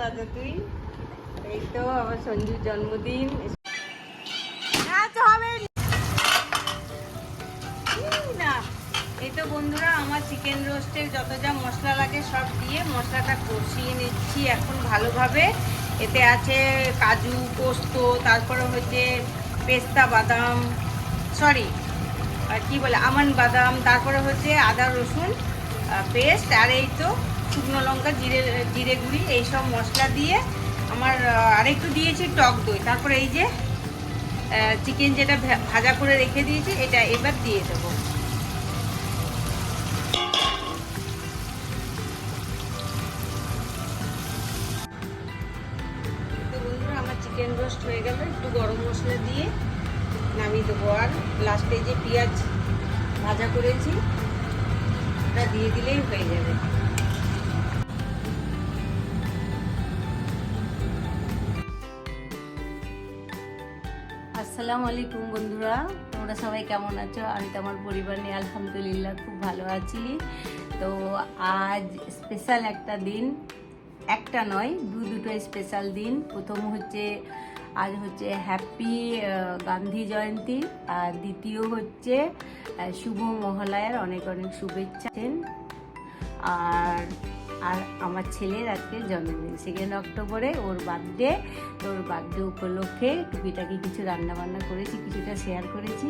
দাদা তুই? এই তো আমার সঞ্জুর জন্মদিন। না এই তো বন্ধুরা, আমার চিকেন রোস্টের যত যা মশলা লাগে সব দিয়ে মশলাটা কষিয়ে নিচ্ছি এখন ভালোভাবে। এতে আছে কাজু, পোস্ত, তারপরে হচ্ছে পেস্তা বাদাম, কি বলে আমন্ড বাদাম, তারপরে হচ্ছে আদা রসুন পেস্ট, আর এই তো শুকনো লঙ্কা, জিরে গুঁড়ি, এইসব মশলা দিয়ে আমার আরেকটু দিয়েছি টক দই। তারপরে এই যে চিকেন যেটা ভাজা করে রেখে দিয়েছি এটা এবার দিয়ে দেবো। আমার চিকেন রোস্ট হয়ে গেল, একটু গরম মশলা দিয়ে নামিয়ে দেবো। আর লাস্টে যে পেঁয়াজ ভাজা করেছি ওটা দিয়ে দিলেই হয়ে যাবে। আসসালামু আলাইকুম বন্ধুরা, তোমরা সবাই কেমন আছো? আমি তো আমার পরিবার নিয়ে আলহামদুলিল্লাহ খুব ভালো আছি। তো আজ স্পেশাল একটা দিন, একটা নয় দুটো স্পেশাল দিন। প্রথম হচ্ছে আজ হচ্ছে হ্যাপি গান্ধী জয়ন্তী, আর দ্বিতীয় হচ্ছে শুভ মহালয়ার অনেক অনেক শুভেচ্ছা। আর আর আমার ছেলের আজকে জন্মদিন, 2 অক্টোবরে ওর বার্থডে। তো ওর বার্থডে উপলক্ষে টুকিটাকি কিছু রান্নাবান্না করেছি, কিছুটা শেয়ার করেছি।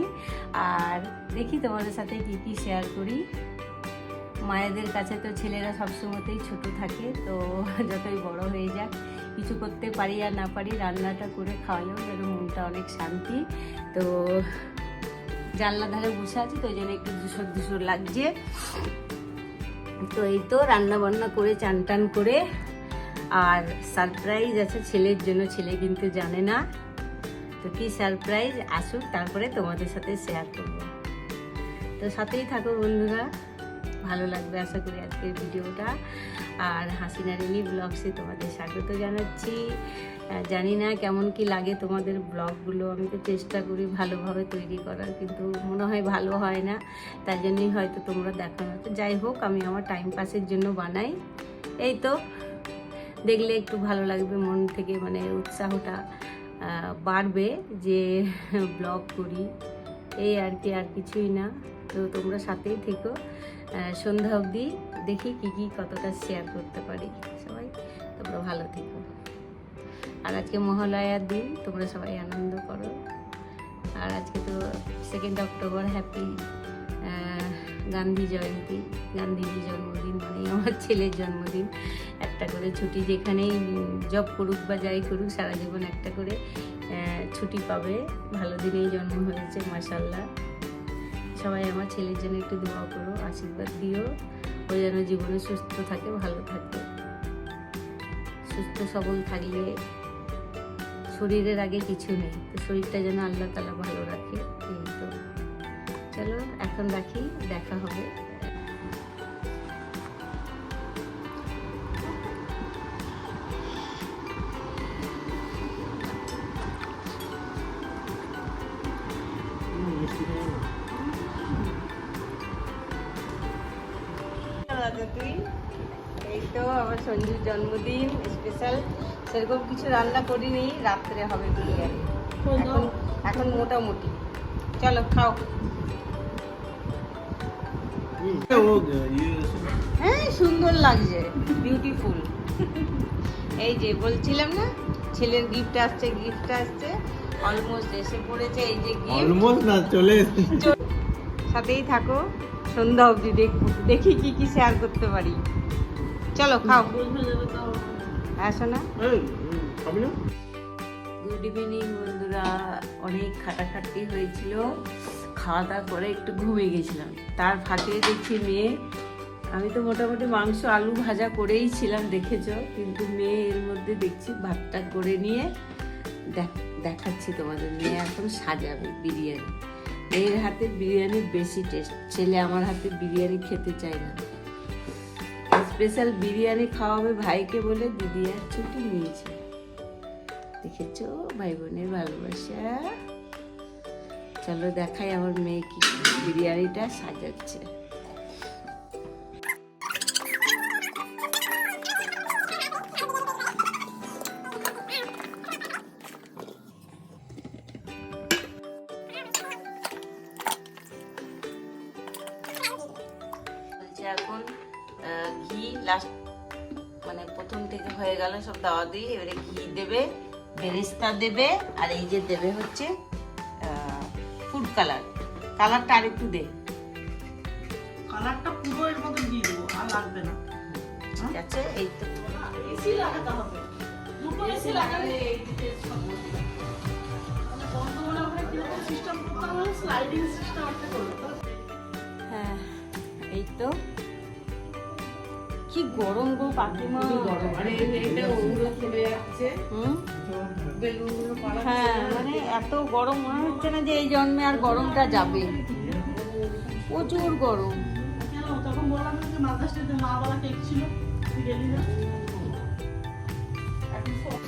আর দেখি তোমাদের সাথে কি কি শেয়ার করি। মায়েদের কাছে তো ছেলেরা সবসময়তেই ছোট থাকে, তো যতই বড় হয়ে যাক, কিছু করতে পারি আর না পারি, রান্নাটা করে খাওয়ালেও যেন মনটা অনেক শান্তি। তো জানলা ধারে বসে আছি, তো ওই জন্য একটু ধূসর লাগছে। তো এই তো রান্না বান্না করে চান টান করে, আর সারপ্রাইজ আছে ছেলের জন্য, ছেলে কিন্তু জানে না। তো কি সারপ্রাইজ, আসুক তারপরে তোমাদের সাথে শেয়ার করব। তো সাথেই থাকো বন্ধুরা, ভালো লাগবে আশা করি আজকের ভিডিওটা। আর হাসিনা রিমি ব্লগসে তোমাদের স্বাগত জানাচ্ছি। জানি না কেমন কি লাগে তোমাদের ব্লগগুলো, আমি তো চেষ্টা করি ভালোভাবে তৈরি করার, কিন্তু মনে হয় ভালো হয় না, তাই জন্যই হয়তো তোমরা দেখো না। তো যাই হোক, আমি আমার টাইম পাসের জন্য বানাই। এই তো দেখলে একটু ভালো লাগবে, মন থেকে মানে উৎসাহটা বাড়বে যে ব্লগ করি, এই আর কি, আর কিছুই না। তো তোমরা সাথেই থেকো সন্ধ্যা অবধি, দেখি কি কতটা শেয়ার করতে পারি। সবাই তোমরা ভালো থেকো। আর আজকে মহালয়ার দিন, তোমরা সবাই আনন্দ করো। আর আজকে তো 2 অক্টোবর, হ্যাপি গান্ধী জয়ন্তী, গান্ধীজির জন্মদিন মানে আমার ছেলের জন্মদিন। একটা করে ছুটি, যেখানেই জব করুক বা যাই করুক, সারা জীবন একটা করে ছুটি পাবে। ভালো দিনেই জন্ম হয়েছে, মাশাআল্লাহ। সবাই আমার ছেলের জন্য একটু দোয়া করো, আশীর্বাদ দিও, ও যেন জীবনে সুস্থ থাকে, ভালো থাকে। সুস্থ সবল থাকলে শরীরের আগে কিছু নেই, তো শরীরটা যেন আল্লাহ তাআলা ভালো রাখে। এই তো চলো এখন রাখি, দেখা হবে। তুই? এই তো আমার সঞ্জুর জন্মদিন স্পেশাল, সেরকম কিছু রান্না করিনি, রাত্রে হবে বিরিয়ানি এখন মোটামুটি। চলো খাও। হ্যাঁ সুন্দর লাগছে, বিউটিফুল। এই যে বলছিলাম না, ছেলের গিফট আসছে, অলমোস্ট এসে পড়েছে। এই যে গিফট, অলমোস্ট না, চলে সাথেই থাকো সন্ধ্যা অবধি, দেখি কি শেয়ার করতে পারি। চলো খাও। হ্যাঁ শোনা, গুড ইভিনিং বন্ধুরা। অনেক খাটাখাটি হয়েছিল, খাওয়া দাওয়া করে একটু ঘুমিয়ে গেছিলাম, তার ফাঁকে দেখছি মেয়ে, আমি তো মোটামুটি মাংস আলু ভাজা করেই ছিলাম দেখেছো, কিন্তু মেয়ে এর মধ্যে দেখছি ভাতটা করে নিয়ে দেখাচ্ছি তোমাদের, মেয়ে এখন সাজাবে বিরিয়ানি। মেয়ের হাতে বিরিয়ানি বেশি টেস্ট, ছেলে আমার হাতে বিরিয়ানি খেতে চায় না। স্পেশাল বিরিয়ানি খাওয়াবে ভাইকে বলে দিদি আর ছুটি নিয়েছে। দেখেছো ভাই বোনের ভালোবাসা। চলো দেখাই আমার মেয়ে কি বিরিয়ানিটা সাজাচ্ছে। হয়ে গেল সব দাওয়া দিয়ে, এবারে ঘি দেবে, বেরেস্তা দেবে, আর এই যে দেবে হচ্ছে ফুড কালার। কালারটা আর একটু দে, কালারটা পুরো এর মধ্যে দিয়ে দেবো, আর লাগবে না। ঠিক আছে? এই তো এসি লাগাতে হবে, দুটো এসি লাগালে এই দিকে সব বর্তমানে ওখানে কিরকম সিস্টেম করতে হবে, স্লাইডিং সিস্টেম একটা করতে হবে। হ্যাঁ, এই তো কি গরম গো কাকিমা। হুম? হ্যাঁ, মানে এত গরম মনে হচ্ছে না যে এই জন্মে আর গরমটা যাবে, প্রচুর গরম। কেন তখন বললাম না যে মাদ্রাস স্টেশনে মা বলা কেক ছিল, তুই গেলি না? এখন সব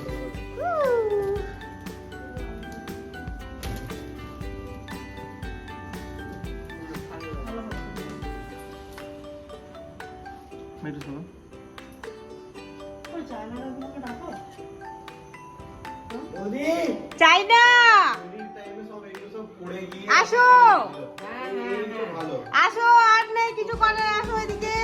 ভালো হবে। ওই চায়নাগুলোকে ডাকো। চাই না, আসো আসো, আর নেই কিছু করার, আসো এদিকে।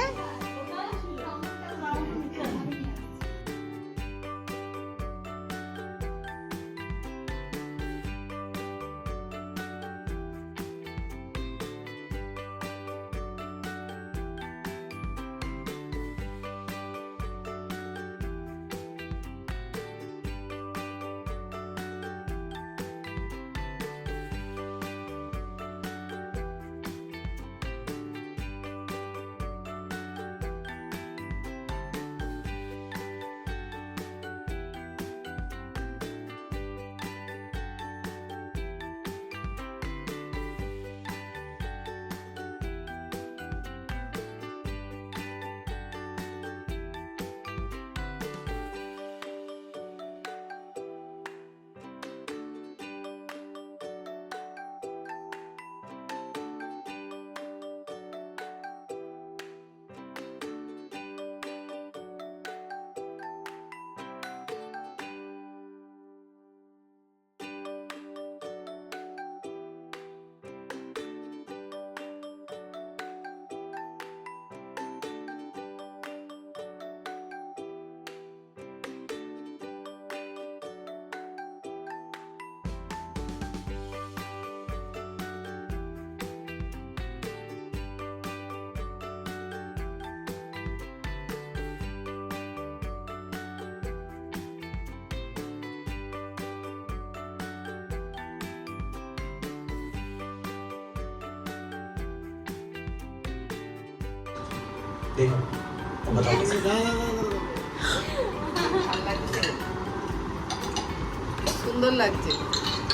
সুন্দর লাগছে।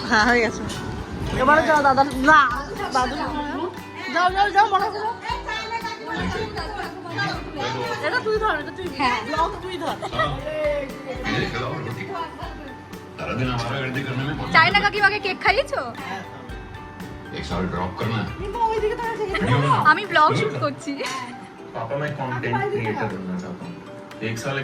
হ্যাঁ, হয়ে গেছে। এবারে যাও দাদা, না দাদু যাও যাও যাও, মনে করো এটা তুই ধর, এটা তুই ব্লগ তুই ধর। চায়না কাকিমাকে কেক খাইয়েছো? एक साल ड्रॉप करना है। ওইদিকে তো আছে। আমি ব্লগ শুট করছি। पापा मैं कंटेंट क्रिएटर बनना चाहता हूँ। एक साल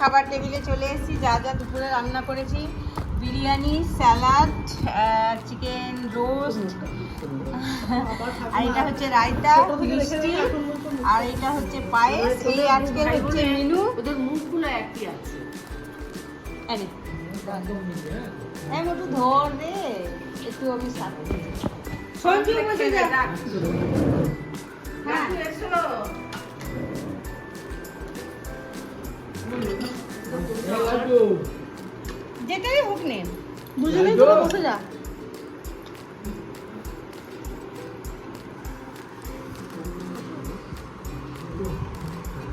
খাবার টেবিলে চলে এসেছি। যা যা দুপুরে রান্না করেছি, বিরিয়ানি, স্যালাড, চিকেন রোস্ট, আর এটা হচ্ছে রায়তা, মিষ্টি, আর এটা হচ্ছে পায়েস। এই আজকে হচ্ছে মেনু। ওদের মুখগুলো একই আছে। একটু ধর রে, একটু আমি সাথে সঞ্জু বসে যা। হ্যাঁ যেটাই হোক নেন, দুজনেই তো বসে যা।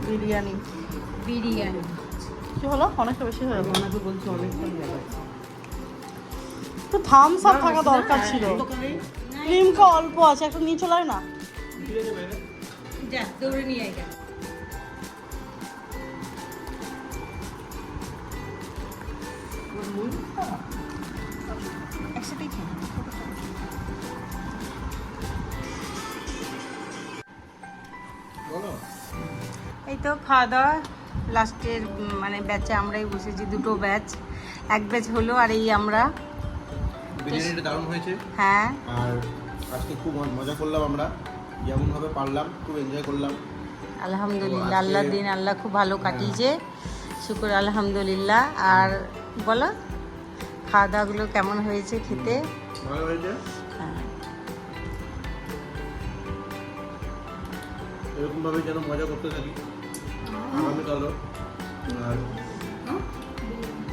বিরিয়ানি বিরিয়ানি। কি হলো? অনেকটা বেশি হয়ে গেল। তো থামস আপ থাকা দরকার ছিল। লিমকা অল্প আছে, একটা নিয়ে চলে আয় না। যা দৌড়ে নিয়ে আয়। একসাথেই খেয়ে নেবো। এই তো খাওয়া দাওয়া লাস্টের মানে ব্যাচে আমরাই বসেছি, দুটো ব্যাচ। এক ব্যাচ হলো আর এই আমরা। বিরিয়ানিটা দারুণ হয়েছে। হ্যাঁ আর আজকে খুব মজা করলাম আমরা, যেমনভাবে পারলাম খুব এনজয় করলাম। আলহামদুলিল্লাহ, তো আজকে- আল্লাহর দিন আল্লাহ খুব ভালো কাটিয়েছে, শুক্র আলহামদুলিল্লাহ। আর বলো খাওয়া দাওয়াগুলো কেমন হয়েছে খেতে? ভালো হয়েছে। হ্যাঁ এরকমভাবে যেন মজা করতে থাকি আগামীকালও। আর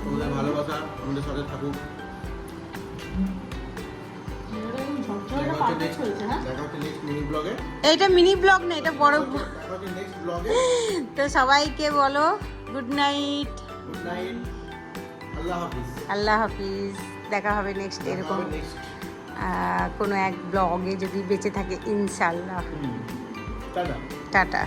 তোমাদের ভালোবাসা আমাদের সাথে থাকুক। দেখা হচ্ছে নেক্সট মিনি ব্লগে। এইটা মিনি ব্লগ না, এটা বড় দেখা হচ্ছে নেক্সট ব্লগে। তো সবাইকে বলো গুড নাইট, গুড নাইট, আল্লাহ হাফিজ। আল্লাহ হাফিজ। দেখা হবে নেক্সট এরকম নেক্সট কোনো এক ব্লগে যদি বেঁচে থাকে ইনশাল্লাহ। টাটা। টাটা।